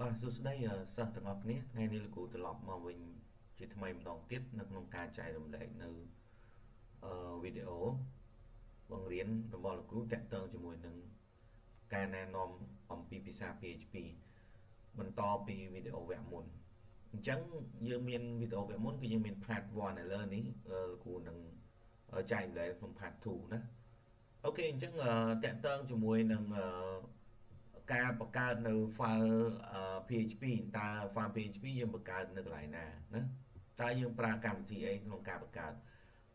បាទសួស្តីសិស្សទាំងអស់គ្នាថ្ងៃនេះលោកគ្រូត្រឡប់មកវិញជាថ្មីម្ដងទៀតនៅក្នុងការចែករំលែកនៅវីដេអូបង្រៀនរបស់លោកគ្រូតាក់ទងជាមួយនឹងការណែនាំអំពីភាសា PHP បន្តពីវីដេអូវគ្គមុនអញ្ចឹងយើងមានវីដេអូវគ្គមុនគឺយើងមាន part 1 ឥឡូវនេះលោកគ្រូនឹងចែករំលែកក្នុង part 2ណាអូខេអញ្ចឹងតាក់ទងជាមួយនឹងការបង្កើតនៅ file PHP តើ file PHP យើងបង្កើតនៅកន្លែងណាណាតើយើងប្រើកម្មវិធីអីក្នុងការបង្កើត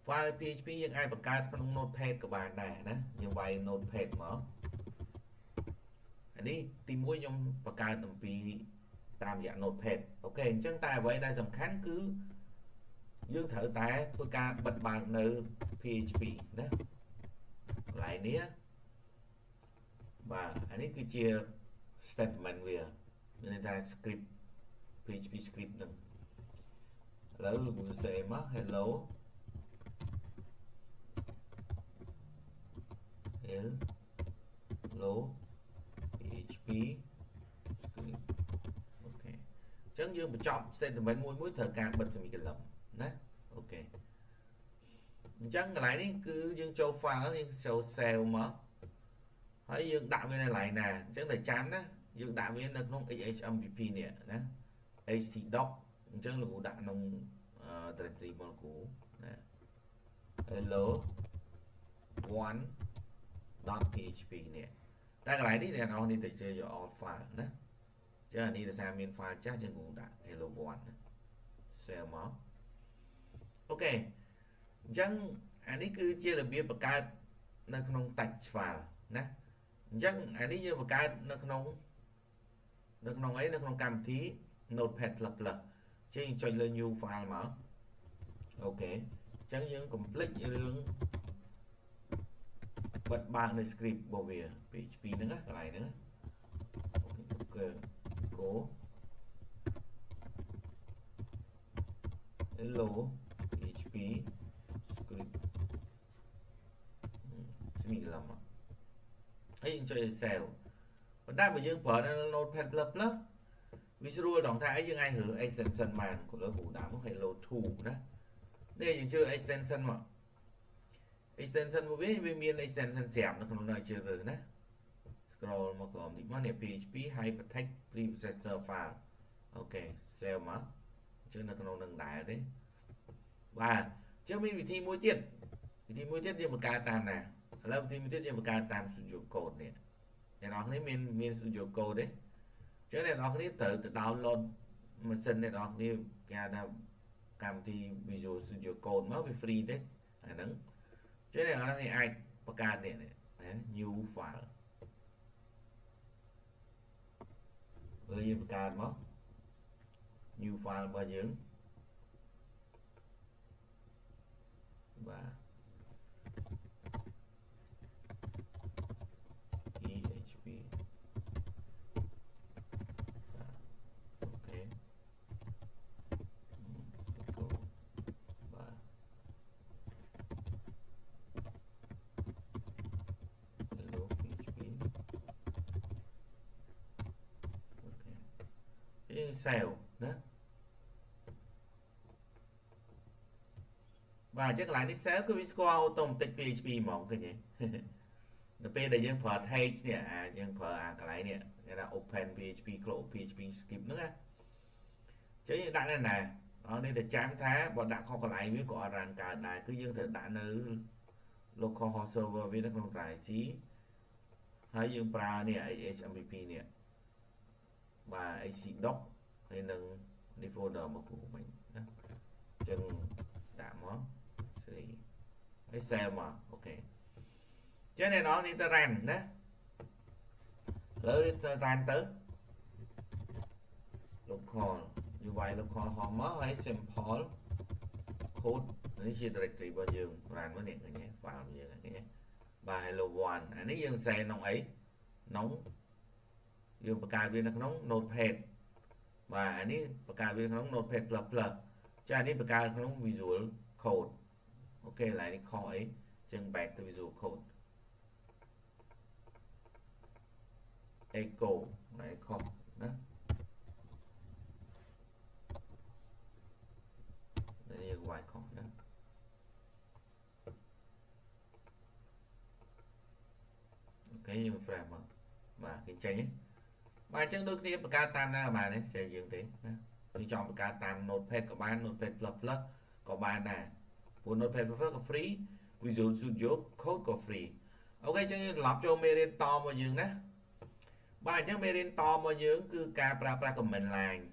file PHP យើងអាចបង្កើតក្នុង Notepad ក៏បានដែរណាយើងវាយ Notepad មកអានេះទី1ខ្ញុំបង្កើតអំពីតាមរយៈ Notepad អូខេអញ្ចឹងតែអ្វីដែលសំខាន់គឺយើងត្រូវតែធ្វើការបិទបើកនៅ PHP ណាកន្លែងនេះបាទអានេះគឺជា statement វាមានន័យថា script PHP script នឹងឥឡូវលោកគ្រូសេមក hello PHP script អូខេអញ្ចឹងយើងបញ្ចប់ statement មួយត្រូវការបិទ semicolon ណាអូខេអញ្ចឹងកន្លែងនេះគឺយើងចូល file យើងចូល save មកហើយយើងដាក់វានៅកន្លែងណាអញ្ចឹងតែចាំណាយើងដាក់វានៅក្នុង HHMPP នេះណា htdoc អញ្ចឹងលោកគ្រូដាក់ក្នុង directory របស់លោកគ្រូណា hello one.php នេះតែកន្លែងនេះអ្នកនរនេះទៅជឿយក all file ណាចឹងអានេះដោយសារមាន file ចាស់ចឹងគ្រូដាក់ hello one ណា save មកអូខេអញ្ចឹងអានេះគឺជារបៀបបង្កើតនៅក្នុង text file ណាអញ្ចឹងអានេះយើងបង្កើតនៅក្នុងអីនៅក្នុងកម្មវិធី Notepad++ ចឹងយើងចុចលើ new file មកអូខេអញ្ចឹងយើង complete រឿងបិទបើកនៅ script របស់វា PHP ហ្នឹងណាកន្លែងហ្នឹងអូខេ go hello PHP script ស្មីឡំហើយយើងចុច save ប៉ុន្តែបើយើងប្រើនៅ Notepad++ វាស្រួលដល់ថាអីយើងអាចរើ extension បានគាត់លើគ្រូដាក់មក hello 2ណានេះយើងជ្រើស extension មក extension មកវាមាន extension ស្រាប់នៅក្នុងនោះជ្រើសរើសណា scroll មកក្រោមនេះមកនេះ PHP hypertext preprocessor file អូខេ save មកអញ្ចឹងនៅក្នុងនឹងដែរទេបាទអញ្ចឹងមានវិធីមួយទៀតយើងបង្កើតតាមណាឥឡូវវិធីមួយទៀតយើងបង្កើតតាម Studio Code នេះអ្នកនរគ្នាមាន Studio Code ទេអញ្ចឹងអ្នកនរគ្នាត្រូវទៅ download ម៉ាស៊ីនអ្នកនរគ្នាគេហៅថាកម្មវិធី Visual Studio Code មកវា free ទេអាហ្នឹងអញ្ចឹងអ្នកនរគ្នាអាចបង្កើតនេះ new file លើយើងបង្កើតមក new file របស់យើងបាទ PHP អូខេបាទ hello PHP អូខេយើង save ណាបាទអញ្ចឹងកន្លែងនេះ save គឺវាស្គាល់ automatic PHP ហ្មងឃើញទេនៅពេលដែលយើងប្រើ text នេះយើងប្រើកន្លែងនេះគេថា open PHP close PHP script ហ្នឹងណាអញ្ចឹងយើងដាក់នៅណានេះតែចាំថាបើដាក់ខុសកន្លែងវាក៏អត់បានកើតដែរគឺយើងត្រូវដាក់នៅ local host server វានៅក្នុង drive C ហើយយើងប្រើនេះ HHMPP នេះបាទ htdoc ហើយនឹងនេះ folder មកគ្រូវិញណាអញ្ចឹងដាក់មក3ហើយ save មកអូខេចឹងអ្នកនរនេះទៅ run ណាឥឡូវទៅ run ទៅ local យើងវាយ local host មកហើយ simple code នេះជា directory របស់យើង run មកនេះឃើញទេ file របស់យើងឃើញទេបាទ hello one អានេះយើងសេក្នុងអីក្នុងយើងបង្កើតវានៅក្នុង notepad បាទអានេះបង្កើតវាក្នុង notepad++ ចាអានេះបង្កើតក្នុង visual code អូខេឡើយនេះខុសអីចឹង back to visual code echo ណែខុសណា យើង refresh មកបាទគេចេញបាទអញ្ចឹងដូចគ្នាបង្កើតតាមណាបានទេសេយើងទេណាយើងចង់បង្កើតតាម Notepad ក៏បាន Notepad++ ក៏បានដែរព្រោះ Notepad++ ក៏ free Visual Studio Code ក៏ free អូខេអញ្ចឹងយើងត្រឡប់ចូលមេរៀនតមកយើងណាបាទអញ្ចឹងមេរៀនតមកយើងគឺការប្រើប្រាស់ command line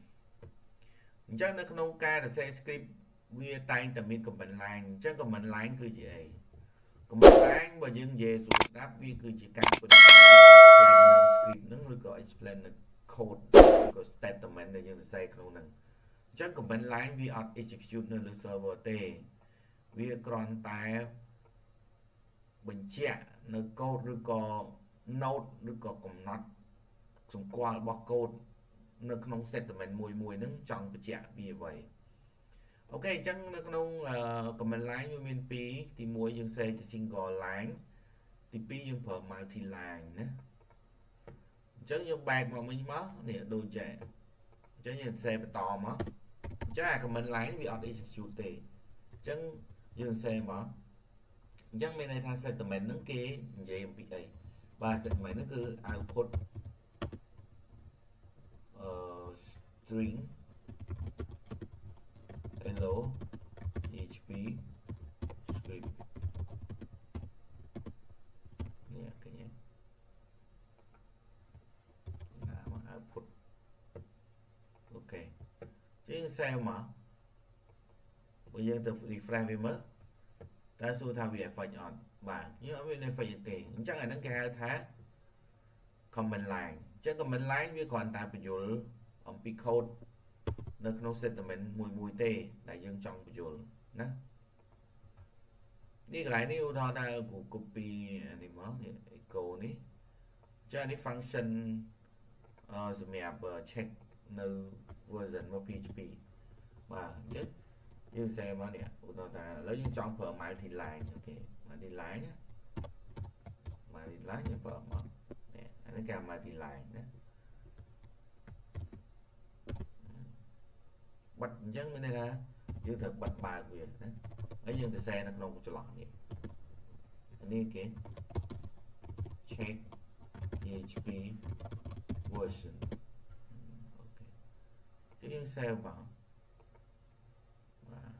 អញ្ចឹងនៅក្នុងការសរសេរ script វាតែងតែមាន command line អញ្ចឹង command line គឺជាអី command line បើយើងនិយាយស្រួលស្ដាប់វាគឺជាការពន្យល់ explain នៅ script ហ្នឹងឬក៏ explain នៅ code ឬក៏ statement ដែលយើងសរសេរក្នុងហ្នឹងអញ្ចឹង command line វាអត់ execute នៅលើ server ទេវាគ្រាន់តែបញ្ជាក់នៅ code ឬក៏ note ឬក៏កំណត់សម្គាល់របស់ code នៅក្នុង statement មួយហ្នឹងចង់បញ្ជាក់ពីអ្វីអូខេអញ្ចឹងនៅក្នុង command line វាមានពីរទី1យើងសេជា single line ទី2យើងប្រើ multi line ណាអញ្ចឹងយើងបែកមកវិញមកនេះដូចចេះអញ្ចឹងយើងសេបន្តមកអញ្ចឹងអា command line វាអត់ execute ទេអញ្ចឹងយើងសេមកអញ្ចឹងមានន័យថា statement ហ្នឹងគេនិយាយអំពីអីបាទ statement ហ្នឹងគឺ output string hello PHP script នេះឃើញទេណាមក output អូខេជាង save មកបើយើងទៅ refresh វាមើលតើសួរថាវា effect អត់បាទយើងអត់មាន effect ទេអញ្ចឹងអាហ្នឹងគេហៅថា command line អញ្ចឹង command line វាគ្រាន់តែបញ្យល់អំពី code នៅក្នុង statement មួយទេដែលយើងចង់បញ្យល់ណានេះកន្លែងនេះឧទាហរណ៍ថាគូ copy អានេះមកនេះ echo នេះចានេះ function សម្រាប់ check នៅ version របស់ PHP បាទអញ្ចឹងយើង save មកនេះឧទាហរណ៍ថាឥឡូវយើងចង់ប្រើ multi line អូខេ multi line ណា multi line យើងប្រើមកនេះអានេះគេ multi line ណាបិទអញ្ចឹងមានន័យថាយើងត្រូវបិទបើកវាណាហើយយើងទៅសេនៅក្នុងចន្លោះនេះនេះគេ check PHP version អូខេយើង save មកបាទ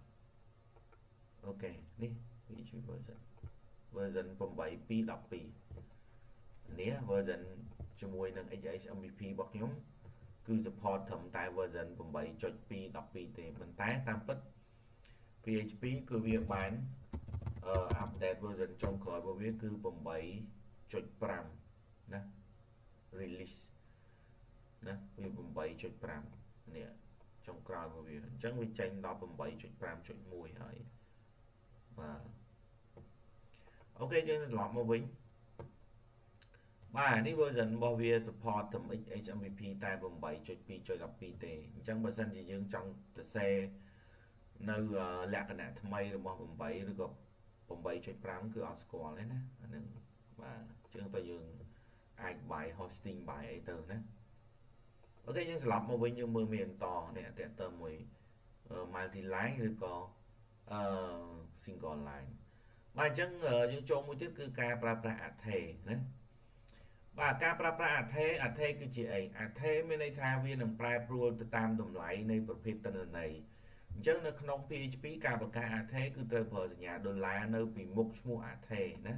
អូខេនេះ PHP version 8.2.12 នេះ version ជាមួយនឹង XHMPP របស់ខ្ញុំគឺ support ត្រឹមតែ version 8.2.12 ទេប៉ុន្តែតាមពិត PHP គឺវាបានupdate version ចុងក្រោយរបស់វាគឺ 8.5 ណា release ណាវា 8.5 នេះចុងក្រោយរបស់វាអញ្ចឹងវាចេញដល់ 8.5.1 ហើយបាទអូខេយើងត្រឡប់មកវិញបាទនេះ version របស់វា support ត្រឹម XHMPP តែ 8.2.12 ទេអញ្ចឹងបើសិនជាយើងចង់សរសេរនៅលក្ខណៈថ្មីរបស់8ឬក៏ 8.5 គឺអត់ស្គាល់ទេណាអាហ្នឹងបាទអញ្ចឹងតើយើងអាចបាយ hosting បាយអីទៅណាអូខេយើងត្រឡប់មកវិញយើងមើលមានតនេះតើតើមួយ multi line ឬក៏single line បាទអញ្ចឹងយើងចូលមួយទៀតគឺការប្រើប្រាស់ Athe ណាបាទការប្រើប្រាស់ Athe គឺជាអី Athe មានន័យថាវានឹងប្រែប្រួលទៅតាមតម្លៃនៃប្រភេទទិន្នន័យអញ្ចឹងនៅក្នុង PHP ការបង្កើត Athe គឺត្រូវប្រើសញ្ញាដុល្លារនៅពីមុខឈ្មោះ Athe ណា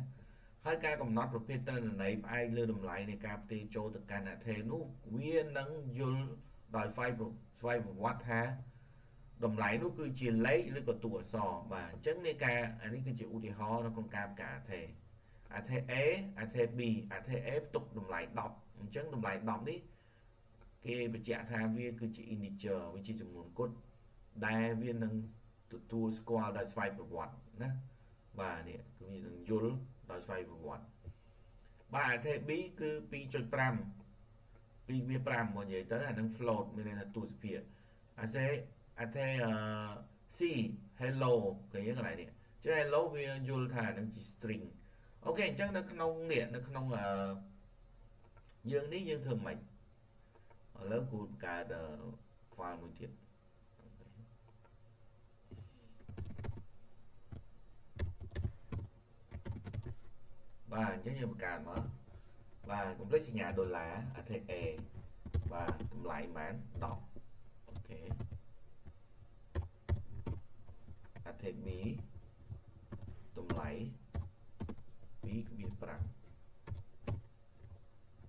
ហើយការកំណត់ប្រភេទទិន្នន័យផ្អែកលើតម្លៃនៃការផ្ទេរចូលទៅកាន់ Athe នោះវានឹងយល់ដោយស្វ័យប្រវត្តិថាតម្លៃនោះគឺជាលេខឬក៏តួអក្សរបាទអញ្ចឹងនេះគឺជាឧទាហរណ៍នៅក្នុងការបង្កើត Athe Athe A Athe B Athe A ផ្ទុកតម្លៃ10អញ្ចឹងតម្លៃ10នេះគេបញ្ជាក់ថាវាគឺជា integer វាជាចំនួនគត់ដែលវានឹងទទួលស្គាល់ដោយស្វ័យប្រវត្តិណាបាទនេះគឺវានឹងយល់ដោយស្វ័យប្រវត្តិបាទ Athe B គឺ 2.5 2.5មកនិយាយទៅអានឹង float មានន័យថាតួសភាគAthe C hello គេយ៉ាងកន្លែងនេះចឹង hello វាយល់ថានឹងជា string អូខេអញ្ចឹងនៅក្នុងនេះនៅក្នុងយើងនេះយើងធ្វើម៉េចឥឡូវគូបង្កើត file មួយទៀតបាទអញ្ចឹងយើងបង្កើតមក và complex សញ្ញាដុល្លារ ATE បាទតម្លៃប៉ុន្មាន10អូខេ ATE B តម្លៃ 2.5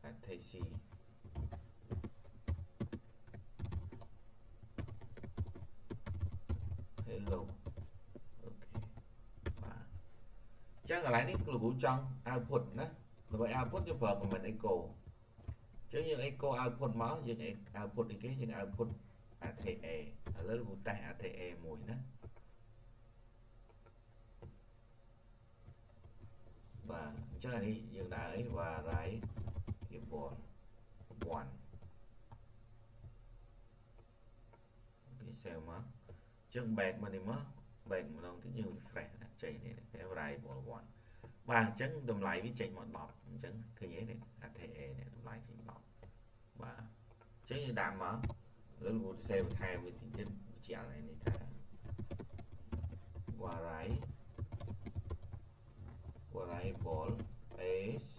ATE C hello អូខេបាទចឹងកន្លែងនេះលោកគ្រូចង់ output ណាដើម្បី output យើងប្រើ comment echo ចឹងយើង echo output មកយើង output អីគេយើង output ATE ឥឡូវលោកគ្រូតេស្ត ATE មួយណាបាទអញ្ចឹងអានេះយើងដាក់អី variable 1 គេ save មកចឹង back មកនេះមក back ម្ដងទៀតយើង refresh ណាចេញនេះគេ variable 1បាទអញ្ចឹងតម្លៃវាចេញមក10អញ្ចឹងឃើញទេនេះ ATE នេះតម្លៃចេញ10បាទអញ្ចឹងយើងដាក់មកលើលោកគ្រូ save ថែមមួយទៀតបញ្ជាក់នេះថា variable age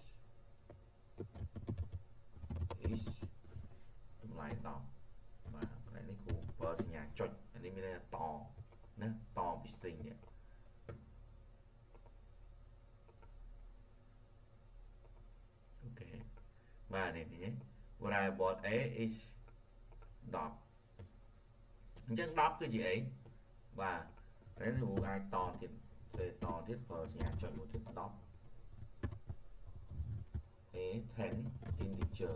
is តម្លៃ10បាទកន្លែងនេះគ្រូប្រើសញ្ញាចុចអានេះមានន័យថាតណាតពី string នេះអូខេបាទនេះ variable a is 10អញ្ចឹង10គឺជាអីបាទហើយគ្រូអាចតទៀតប្រើសញ្ញាចុចមួយទៀត10 a 10 integer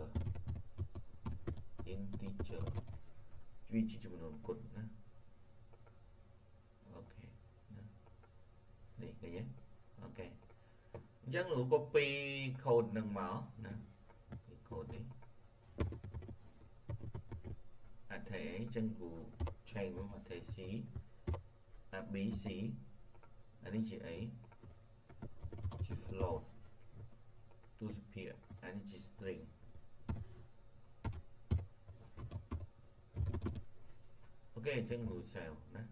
វាជាចំនួនគុណណាអូខេណានេះឃើញទេអូខេអញ្ចឹងលោក copy code នឹងមកណា code នេះ ATE អញ្ចឹងគូ change មក ATE C B C អានេះជាអីជា float ទូសភាអានេះជា string អូខេអញ្ចឹងគូ save ណា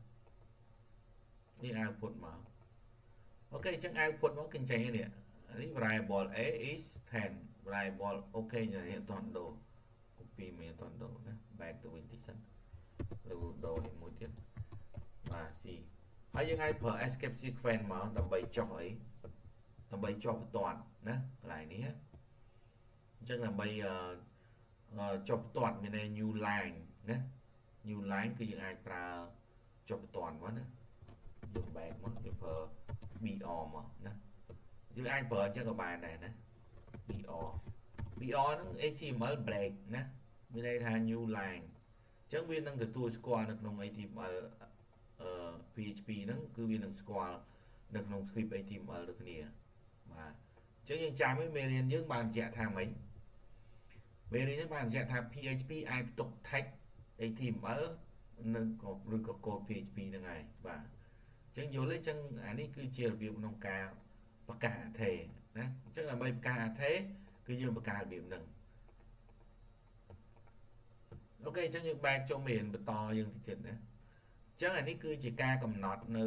នេះ output មកអូខេអញ្ចឹង output មកគឺចេញនេះនេះ variable a is 10 variable អូខេនេះអត់តន់ដូរ copy មិនអត់តន់ដូរណា back ទៅវិញតិចសិនឬដូរនេះមួយទៀតបាទ C ហើយយើងអាចប្រើ escape sequence មកដើម្បីចុះអីដើម្បីចុះបន្ទាត់ណាកន្លែងនេះអញ្ចឹងដើម្បីចុះបន្ទាត់មានន័យ new line ណា new line គឺយើងអាចប្រើចុះបន្ទាត់មកណាយើង back មកយើងប្រើ BR មកណាយើងអាចប្រើអញ្ចឹងក៏បានដែរណា BR ហ្នឹង HTML break ណាមានន័យថា new line អញ្ចឹងវានឹងទទួលស្គាល់នៅក្នុង HTML PHP ហ្នឹងគឺវានឹងស្គាល់នៅក្នុង script HTML ដូចគ្នាបាទអញ្ចឹងយើងចាំឲ្យមេរៀនយើងបានបញ្ជាក់ថាម៉េចមេរៀនយើងបានបញ្ជាក់ថា PHP អាចផ្ទុក text HTML និងឬក៏ code PHP ហ្នឹងហើយបាទអញ្ចឹងយល់ទេអញ្ចឹងអានេះគឺជារបៀបក្នុងការបង្កើត ATE ណាអញ្ចឹងដើម្បីបង្កើត ATE គឺយើងបង្កើតរបៀបហ្នឹងអូខេអញ្ចឹងយើងបែកចូលមេរៀនបន្តយើងតិចទៀតណាអញ្ចឹងអានេះគឺជាការកំណត់នៅ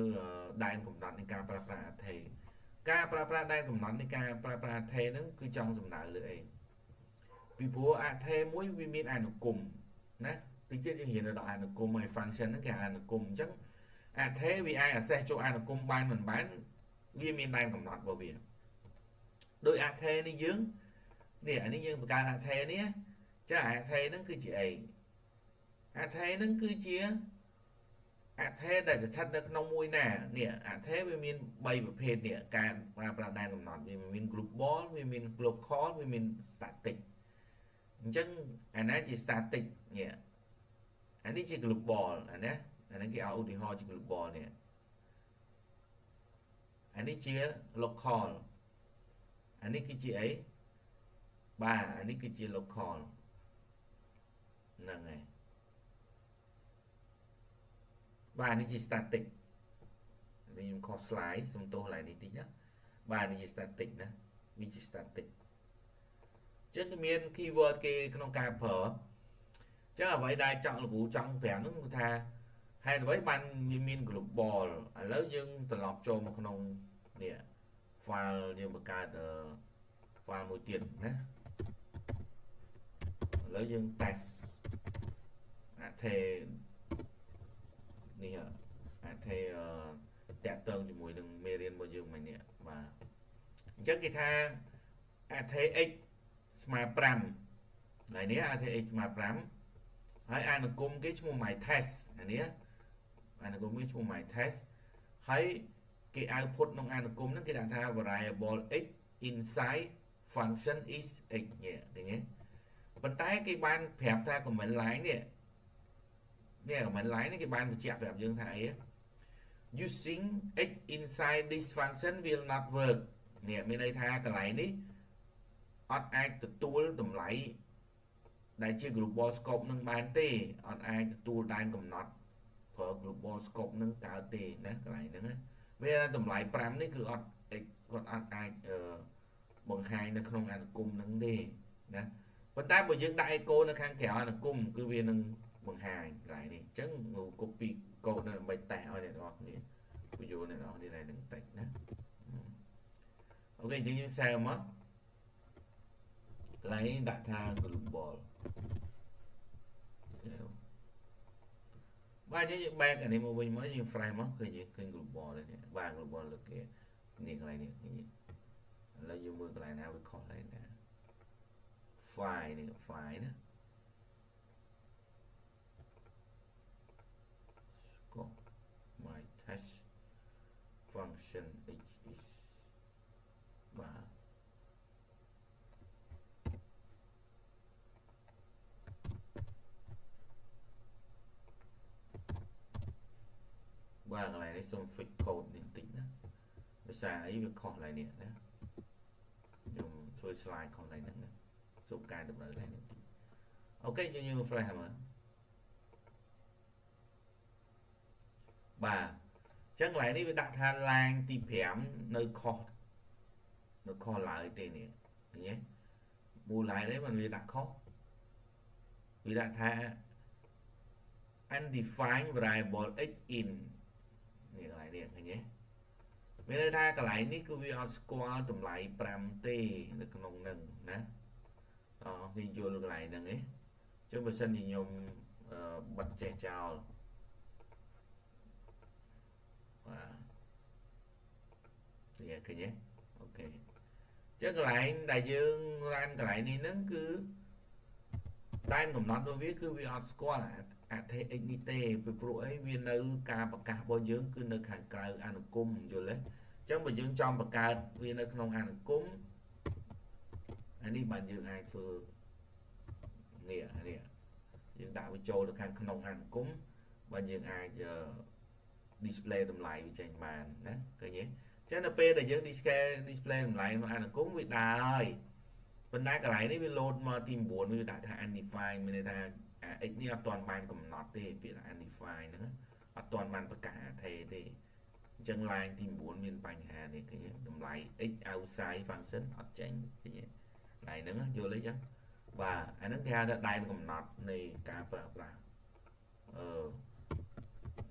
ដែនកំណត់នៃការប្រើប្រាស់ ATE ការប្រើប្រាស់ដែនកំណត់នៃការប្រើប្រាស់ ATE ហ្នឹងគឺចង់សំដៅលើអីពីព្រោះ ATE មួយវាមានអនុគមណាតិចទៀតយើងរៀនដល់អនុគមហើយ function ហ្នឹងគេអនុគមអញ្ចឹង ATE វាអាច access ចូលអនុគមបានមិនបានវាមានដែនកំណត់របស់វាដោយ ATE នេះយើងនេះអានេះយើងបង្កើត ATE នេះចា ATE ហ្នឹងគឺជាអី ATE ហ្នឹងគឺជា ATE ដែលស្ថិតនៅក្នុងមួយណានេះ ATE វាមាន3ប្រភេទនេះការប្រើប្រាស់ដែនកំណត់វាមាន global វាមាន local វាមាន static អញ្ចឹងអាណាជា static នេះអានេះជា global អានេះគេឲ្យឧទាហរណ៍ជា global នេះអានេះជា local អានេះគឺជាអីបាទអានេះគឺជា local ហ្នឹងហើយបាទនេះជា static នេះខ្ញុំខុស slide សុំទោសឡើយនេះតិចណាបាទនេះជា static ណាវាជា static អញ្ចឹងមាន keyword គេក្នុងការប្រើអញ្ចឹងអ្វីដែលចង់លោកគ្រូចង់ប្រាប់នោះគឺថាហេតុអ្វីបានវាមាន global ឥឡូវយើងត្រឡប់ចូលមកក្នុងនេះ file យើងបង្កើត file មួយទៀតណា ឥឡូវយើង test អាថេនេះអាថេតាក់ទងជាមួយនឹងមេរៀនរបស់យើងមិញនេះបាទអញ្ចឹងគេថាអាថេ x ស្មើ5ហើយនេះអាថេ x ស្មើ5ហើយអានុគមគេឈ្មោះ my test អានេះអានុគមគេឈ្មោះ my test ហើយគេ output ក្នុងអានុគមហ្នឹងគេដាក់ថា variable x inside function is x នេះឃើញទេប៉ុន្តែគេបានប្រាប់ថា comment line នេះ comment line នេះគេបានបញ្ជាក់ប្រាប់យើងថាអី using x inside this function will not work នេះមានន័យថាកន្លែងនេះអត់អាចទទួលតម្លៃដែលជា global scope នឹងបានទេអត់អាចទទួលដែនកំណត់ប្រើ global scope នឹងកើតទេណាកន្លែងហ្នឹងណាវាតម្លៃ5នេះគឺអត់គាត់អត់អាចបង្ហាញនៅក្នុងអានុគមនឹងទេណាប៉ុន្តែបើយើងដាក់ echo នៅខាងក្រៅអានុគមគឺវានឹងបង្ហាញកន្លែងនេះអញ្ចឹង copy code នៅដើម្បីតេស្តឲ្យអ្នកនរគ្នាបញ្យល់អ្នកនរគ្នាដែរនឹងតិចណាអូខេអញ្ចឹងយើង save មកកន្លែងនេះដាក់ថា global បាទយើង back អានេះមកវិញមកយើង fresh មកឃើញឃើញ global នេះបាទ global លើគេនេះកន្លែងនេះឃើញឥឡូវយើងមើលកន្លែងណាវាខុសកន្លែងណា file នេះ file ណាscope my test function x is បាទបាទកន្លែងនេះសូម fix code នេះបន្តិចណាដោយសារអីវាខុសកន្លែងនេះណាខ្ញុំជួយ slide ខុសកន្លែងហ្នឹងណាសូមកែតម្រូវកន្លែងនេះបន្តិចអូខេយើង refresh មើលបាទអញ្ចឹងកន្លែងនេះវាដាក់ថា line ទី5នៅខុសឡើយទេនេះឃើញទេមូលហេតុអីបានវាដាក់ខុសវាដាក់ថា undefined variable x in នេះកន្លែងនេះឃើញទេមានន័យថាកន្លែងនេះគឺវាអត់ស្គាល់តម្លៃ5ទេនៅក្នុងនឹងណាគេយល់កន្លែងហ្នឹងឯងចុះបើសិនជាខ្ញុំបិទចេះចោលបាទនេះឃើញទេអូខេចឹងកន្លែងដែលយើងរានកន្លែងនេះហ្នឹងគឺដែនកំណត់របស់វាគឺវាអត់ស្គាល់អថេ x នេះទេពីព្រោះអីវានៅការប្រកាសរបស់យើងគឺនៅខាងក្រៅអានុគមយល់ទេអញ្ចឹងបើយើងចង់បង្កើតវានៅក្នុងអានុគមអានេះបានយើងអាចធ្វើនេះយើងដាក់វាចូលទៅខាងក្នុងអានុគមបើយើងអាច display តម្លៃវាចេញបានណាឃើញទេអញ្ចឹងនៅពេលដែលយើង display តម្លៃក្នុងអានុគមវាដើរហើយប៉ុន្តែកន្លែងនេះវា load មកទី9វាដាក់ថា undefined មានន័យថាx នេះអត់ទាន់បានកំណត់ទេពាក្យថា undefined ហ្នឹងអត់ទាន់បានប្រកាសអថេទេអញ្ចឹង line ទី9មានបញ្ហានេះឃើញទេតម្លៃ x outside function អត់ចេញឃើញទេកន្លែងហ្នឹងយល់ទេអញ្ចឹងបាទអាហ្នឹងគេហៅថាដែនកំណត់នៃការប្រើប្រាស់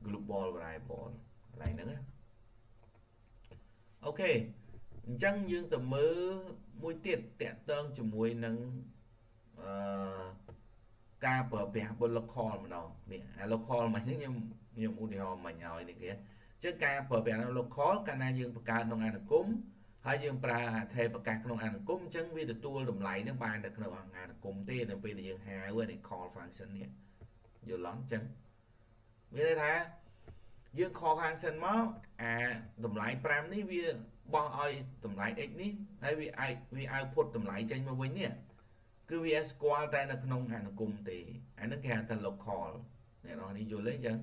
global variable កន្លែងហ្នឹងណាអូខេអញ្ចឹងយើងទៅមើលមួយទៀតតាក់ទងជាមួយនឹងការប្រើប្រាស់ local ម្ដងនេះអា local មកនេះខ្ញុំឧទាហរណ៍មិញឲ្យនេះគេអញ្ចឹងការប្រើប្រាស់ local កាលណាយើងបង្កើតក្នុងអានុគមហើយយើងប្រើអថេប្រកាសក្នុងអានុគមអញ្ចឹងវាទទួលតម្លៃនឹងបានតែក្នុងអានុគមទេនៅពេលដែលយើងហៅនេះ call function នេះយល់ឡំអញ្ចឹងមានន័យថាយើង call function មកអាតម្លៃ5នេះវាបោះឲ្យតម្លៃ x នេះហើយវា output តម្លៃចេញមកវិញនេះគឺវាស្គាល់តែនៅក្នុងអានុគមទេអានេះគេហៅថា local អ្នកនរនេះយល់ទេអញ្ចឹង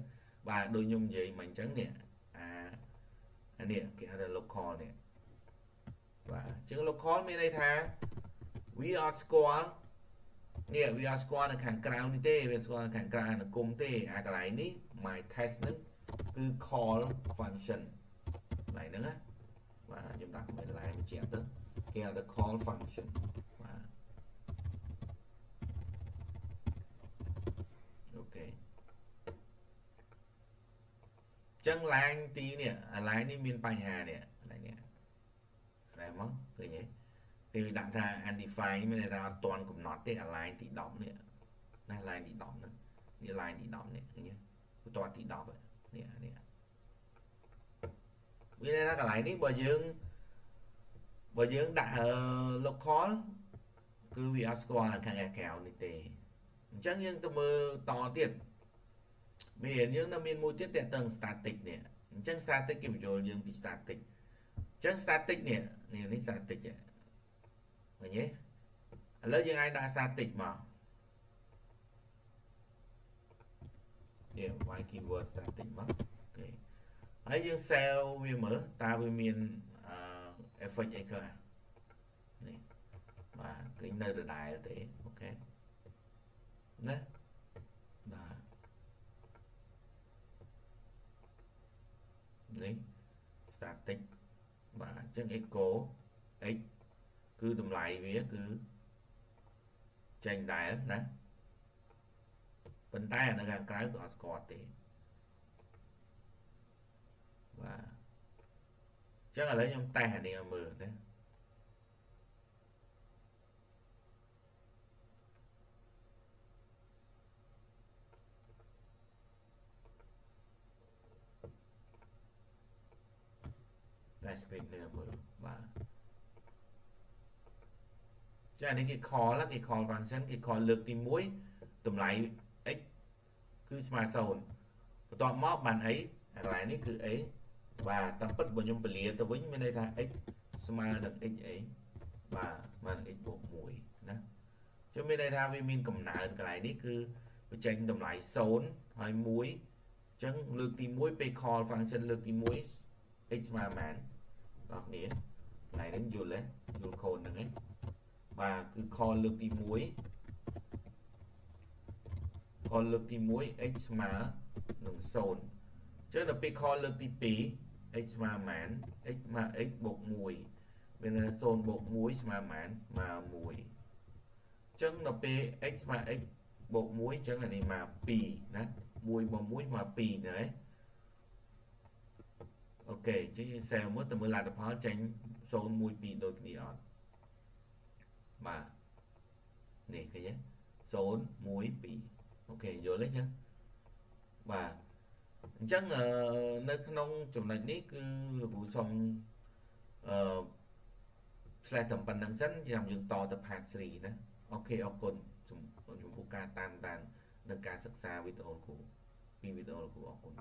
បាទដូចខ្ញុំនិយាយមិញអញ្ចឹងនេះអានេះគេហៅថា local នេះបាទអញ្ចឹង local មានន័យថាវាអត់ស្គាល់នេះវាអត់ស្គាល់នៅខាងក្រៅនេះទេវាស្គាល់នៅខាងក្រៅអានុគមទេអាកន្លែងនេះ my test ហ្នឹងគឺ call function កន្លែងហ្នឹងណាបាទខ្ញុំដាក់កន្លែងបញ្ជាក់ទៅគេហៅថា call function បាទអូខេចឹង line ទីនេះline នេះមានបញ្ហានេះកន្លែងនេះតែមកឃើញទេគេដាក់ថា undefined មានន័យថាអត់ទាន់កំណត់ទេ line ទី10នេះ line ទី10ហ្នឹងនេះ line ទី10នេះឃើញទេបន្ទាត់ទី10នេះនេះវាថាកន្លែងនេះបើយើងដាក់ local គឺវាអត់ស្គាល់ខាងក្រៅនេះទេអញ្ចឹងយើងទៅមើលតទៀតមេរៀនយើងនៅមានមួយទៀតតើតើ static នេះអញ្ចឹង static គេបញ្យល់យើងពី static អញ្ចឹង static នេះនេះ static ឃើញទេឥឡូវយើងអាចដាក់ static មកនេះ y keyword static មកអូខេហើយយើង save វាមើលតើវាមានeffect អីខ្លះនេះបាទឃើញនៅដដែលទេអូខេណាបាទនេះ static បាទអញ្ចឹង echo x គឺតម្លៃវាគឺចេញដែរណាប៉ុន្តែនៅខាងក្រៅក៏អត់ស្គាល់ទេបាទអញ្ចឹងឥឡូវខ្ញុំតេស្តអានេះឲ្យមើលណាតែ script នេះមើលបាទចានេះគេ call គេ call function គេ call លើកទី1តម្លៃ x គឺស្មើ0បន្ទាប់មកបានអីកន្លែងនេះគឺអីបាទតាមពិតបើខ្ញុំពលាទៅវិញមានន័យថា x ស្មើនឹង x អីបាទស្មើនឹង x បូក1ណាចុះមានន័យថាវាមានកំណើនកន្លែងនេះគឺបញ្ចេញតម្លៃ0ហើយ1អញ្ចឹងលើកទី1ពេល call function លើកទី1 x ស្មើប៉ុន្មានបងប្អូនកន្លែងនេះយល់ទេយល់ code ហ្នឹងឯងបាទគឺ call លើកទី1 call លើកទី1 x ស្មើនឹង0អញ្ចឹងដល់ពេល call លើកទី2 x ស្មើប៉ុន្មាន x ស្មើ x បូក1មានន័យថា0បូក1ស្មើប៉ុន្មានស្មើ1អញ្ចឹងដល់ពេល x ស្មើ x បូក1អញ្ចឹងអានេះមក2ណា1បូក1មក2ណាអូខេអញ្ចឹងយើង save មើលទៅមើលលទ្ធផលចេញ0 1 2ដូចគ្នាអត់បាទនេះឃើញទេ0 1 2អូខេយល់ទេចឹងបាទអញ្ចឹងនៅក្នុងចំណុចនេះគឺលោកគ្រូសុំឆ្លេះតែប៉ុណ្្នឹងសិនចាំយើងតទៅ part 3ណាអូខេអរគុណចំពោះការតាមដាននិងការសិក្សាវីដេអូលោកគ្រូពីវីដេអូលោកគ្រូអរគុណ